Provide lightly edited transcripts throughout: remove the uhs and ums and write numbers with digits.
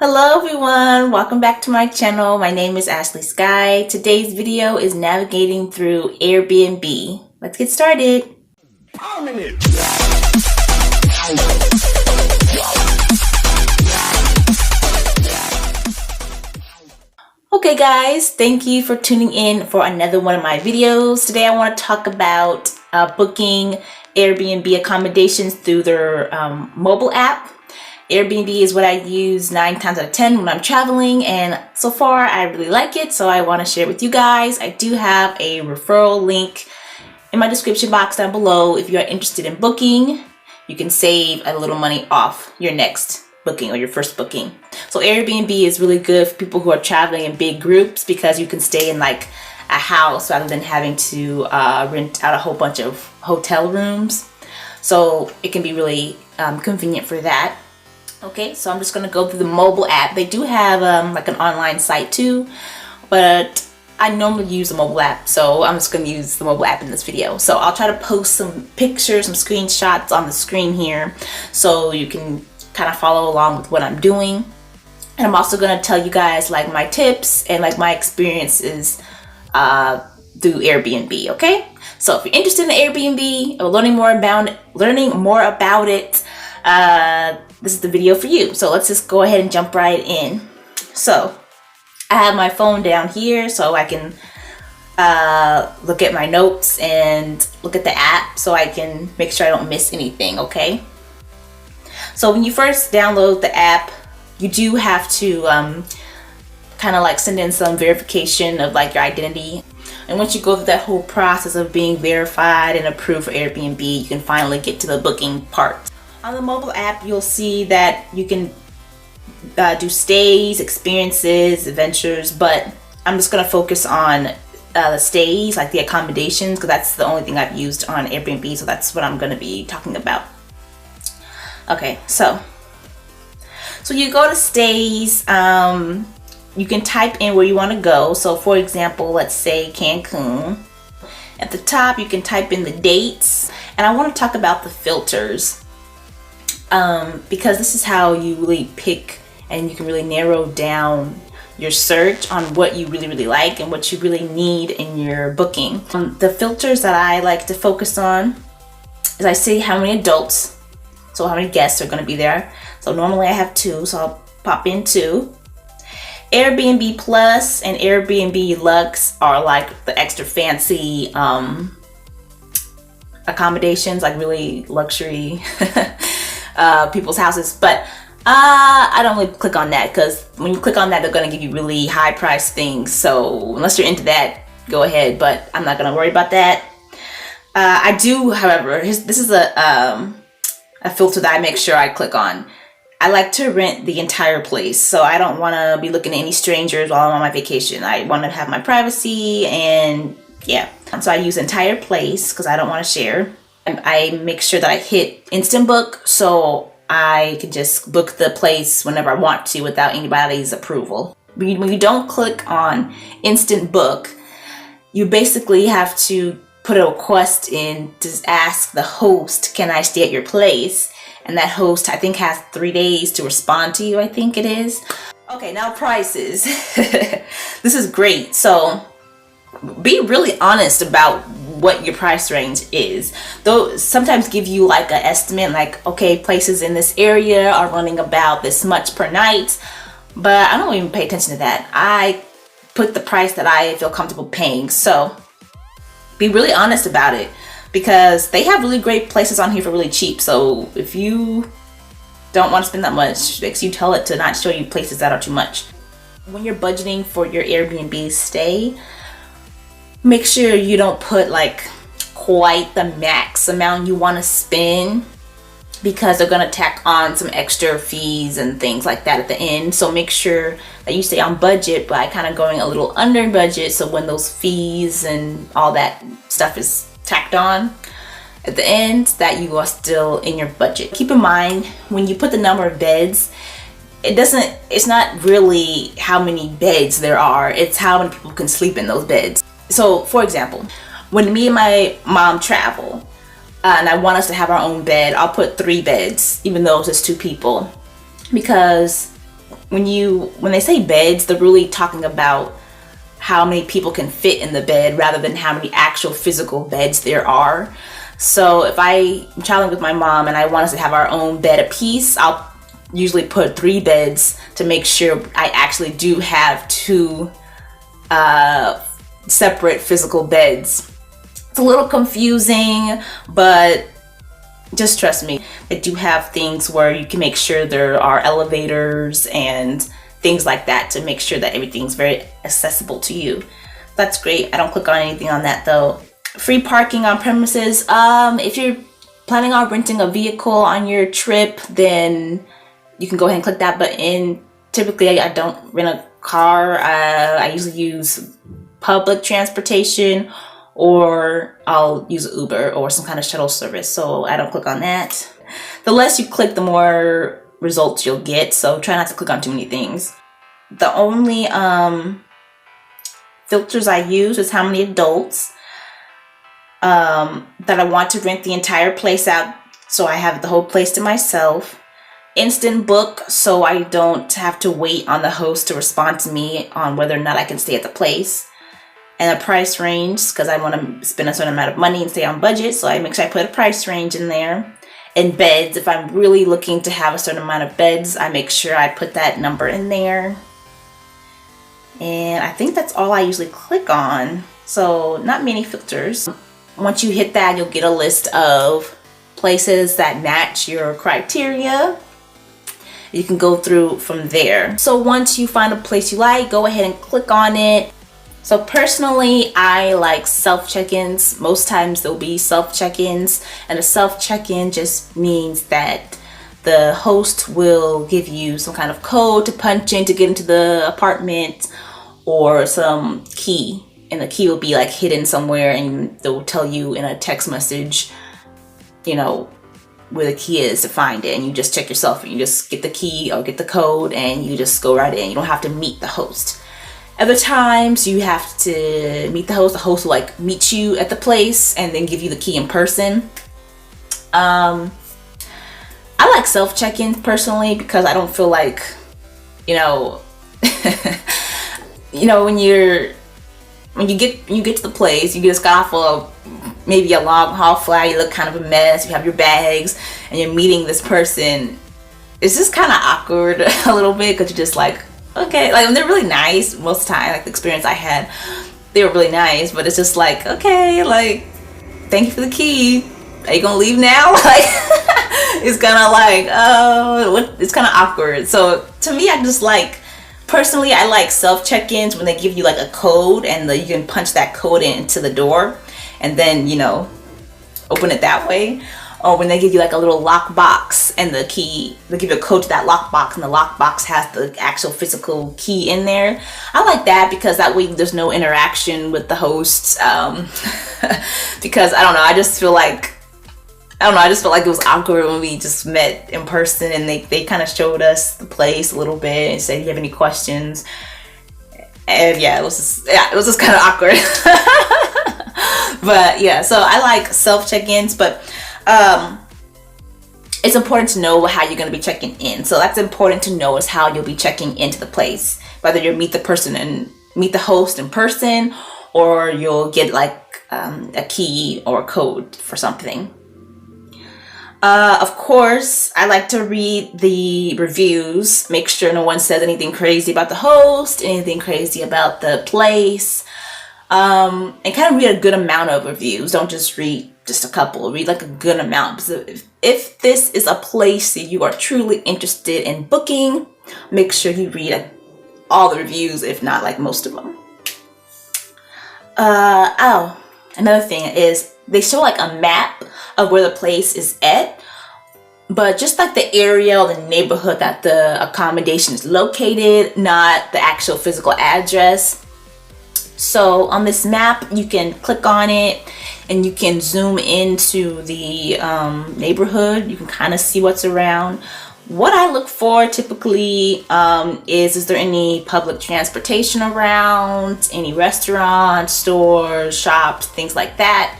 Hello everyone, welcome back to my channel. My name is Ashley Sky. Today's video is navigating through Airbnb. Let's get started. Okay guys, thank you for tuning in for another one of my videos. Today I want to talk about booking Airbnb accommodations through their mobile app. Airbnb is what I use 9 times out of 10 when I'm traveling, and so far I really like it, so I want to share it with you guys. I do have a referral link in my description box down below. If you are interested in booking, you can save a little money off your next booking or your first booking. So Airbnb is really good for people who are traveling in big groups because you can stay in like a house rather than having to rent out a whole bunch of hotel rooms. So it can be really convenient for that. Okay, so I'm just going to go through the mobile app. They do have like an online site too, but I normally use the mobile app, so I'm just going to use the mobile app in this video. So I'll try to post some pictures, some screenshots on the screen here so you can kind of follow along with what I'm doing. And I'm also going to tell you guys like my tips and like my experiences through Airbnb, okay? So if you're interested in Airbnb or learning more about it, this is the video for you. So let's just go ahead and jump right in. So I have my phone down here so I can look at my notes and look at the app so I can make sure I don't miss anything, okay? So when you first download the app, you do have to kind of like send in some verification of like your identity. And once you go through that whole process of being verified and approved for Airbnb, you can finally get to the booking part. On the mobile app, you'll see that you can do stays, experiences, adventures, but I'm just going to focus on the stays, like the accommodations, because that's the only thing I've used on Airbnb, so that's what I'm going to be talking about. Okay, so you go to stays, you can type in where you want to go. So for example, let's say Cancun. At the top, you can type in the dates, and I want to talk about the filters. Because this is how you really pick and you can really narrow down your search on what you really like and what you really need in your booking. The filters that I like to focus on is I see how many adults, so how many guests are going to be there. So normally I have 2, so I'll pop in 2. Airbnb Plus and Airbnb Luxe are like the extra fancy accommodations, like really luxury people's houses, but I don't really click on that because when you click on that, they're going to give you really high priced things. So unless you're into that, go ahead, but I'm not going to worry about that. I do, however, this is a filter that I make sure I click on. I like to rent the entire place, so I don't want to be looking at any strangers while I'm on my vacation. I want to have my privacy, and yeah, so I use the entire place because I don't want to share. I make sure that I hit instant book so I can just book the place whenever I want to without anybody's approval. When you don't click on instant book, you basically have to put a request in to ask the host, can I stay at your place? And that host, I think, has 3 days to respond to you, I think it is. Okay, now prices. This is great. So be really honest about what your price range is. Though sometimes give you like an estimate, like, okay, places in this area are running about this much per night, but I don't even pay attention to that. I put the price that I feel comfortable paying. So be really honest about it because they have really great places on here for really cheap. So if you don't want to spend that much, you tell it to not show you places that are too much. When you're budgeting for your Airbnb stay, make sure you don't put like quite the max amount you want to spend because they're going to tack on some extra fees and things like that at the end. So make sure that you stay on budget by kind of going a little under budget, so when those fees and all that stuff is tacked on at the end, that you are still in your budget. Keep in mind, when you put the number of beds, it's not really how many beds there are, it's how many people can sleep in those beds. So for example, when me and my mom travel and I want us to have our own bed, I'll put 3 beds even though it's just 2 people, because when they say beds, they're really talking about how many people can fit in the bed rather than how many actual physical beds there are. So if I'm traveling with my mom and I want us to have our own bed apiece, I'll usually put 3 beds to make sure I actually do have 2 separate physical beds. It's a little confusing, but just trust me, they do have things where you can make sure there are elevators and things like that to make sure that everything's very accessible to you. That's great. I don't click on anything on that though. Free parking on premises. If you're planning on renting a vehicle on your trip, then you can go ahead and click that. But typically I don't rent a car. I usually use public transportation, or I'll use Uber or some kind of shuttle service. So I don't click on that. The less you click, the more results you'll get. So try not to click on too many things. The only filters I use is how many adults that I want to rent the entire place out, so I have the whole place to myself. Instant book, so I don't have to wait on the host to respond to me on whether or not I can stay at the place. And a price range, because I want to spend a certain amount of money and stay on budget, so I make sure I put a price range in there. And beds, if I'm really looking to have a certain amount of beds, I make sure I put that number in there. And I think that's all I usually click on. So not many filters. Once you hit that, you'll get a list of places that match your criteria. You can go through from there. So once you find a place you like, go ahead and click on it. So personally, I like self check-ins. Most times there'll be self check-ins, and a self check-in just means that the host will give you some kind of code to punch in to get into the apartment, or some key, and the key will be like hidden somewhere, and they'll tell you in a text message, you know, where the key is to find it, and you just check yourself, and you just get the key or get the code and you just go right in. You don't have to meet the host. Other times you have to meet the host. The host will like meet you at the place and then give you the key in person. I like self check-ins personally because I don't feel like, you know, when you get to the place, you just got off of maybe a long haul flight, you look kind of a mess, you have your bags, and you're meeting this person. It's just kind of awkward a little bit, because you're just like, okay, like, they're really nice most of the time. Like, the experience I had, they were really nice, but it's just like, okay, like, thank you for the key. Are you gonna leave now? Like, it's kind of like, oh, it's kind of awkward. So to me, I just like, personally, I like self check-ins when they give you like a code, and you can punch that code into the door and then, you know, open it that way. Or when they give you like a little lock box and the key, they give you a code to that lock box, and the lock box has the actual physical key in there. I like that because that way there's no interaction with the host. Because I don't know, I just feel like it was awkward when we just met in person, and they kind of showed us the place a little bit and said, do you have any questions? And yeah, it was just kind of awkward. But yeah, so I like self check-ins, but it's important to know how you're going to be checking in. So that's important to know, is how you'll be checking into the place, whether you meet the host in person, or you'll get like a key or a code for something. Of course, I like to read the reviews, make sure no one says anything crazy about the host, anything crazy about the place, and kind of read a good amount of reviews. Don't just read just a couple, read like a good amount. So if this is a place that you are truly interested in booking, make sure you read all the reviews, if not like most of them. Another thing is they show like a map of where the place is at, but just like the area or the neighborhood that the accommodation is located, not the actual physical address. So on this map, you can click on it and you can zoom into the neighborhood. You can kind of see what's around. What I look for typically is there any public transportation around, any restaurants, stores, shops, things like that.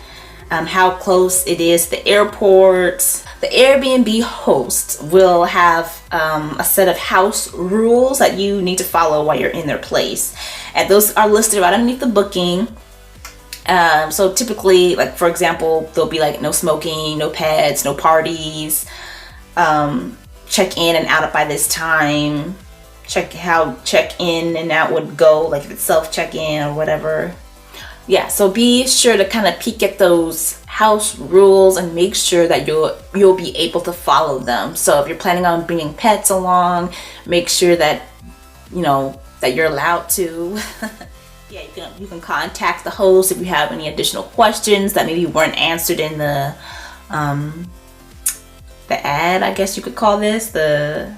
how close it is to the airports. The Airbnb host will have a set of house rules that you need to follow while you're in their place, and those are listed right underneath the booking. So typically, like for example, there'll be like no smoking, no pets, no parties, check in and out by this time, how check in and out would go, like if it's self check-in or whatever. Yeah, so be sure to kind of peek at those house rules and make sure that you'll be able to follow them. So if you're planning on bringing pets along, make sure that that you're allowed to. Yeah, you can contact the host if you have any additional questions that maybe weren't answered in the ad, I guess you could call this, the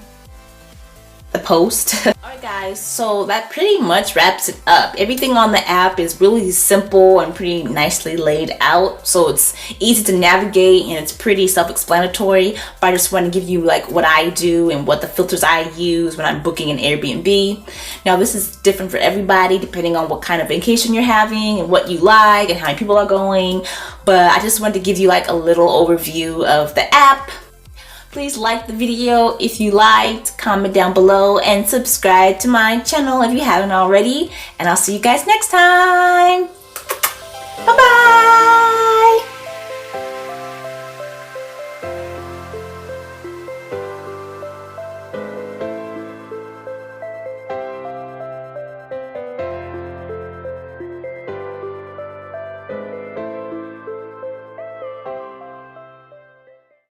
post. Alright guys, so that pretty much wraps it up. Everything on the app is really simple and pretty nicely laid out, so it's easy to navigate and it's pretty self-explanatory. But I just want to give you like what I do and what the filters I use when I'm booking an Airbnb. Now this is different for everybody depending on what kind of vacation you're having and what you like and how many people are going, but I just wanted to give you like a little overview of the app. Please like the video if you liked, comment down below, and subscribe to my channel if you haven't already. And I'll see you guys next time.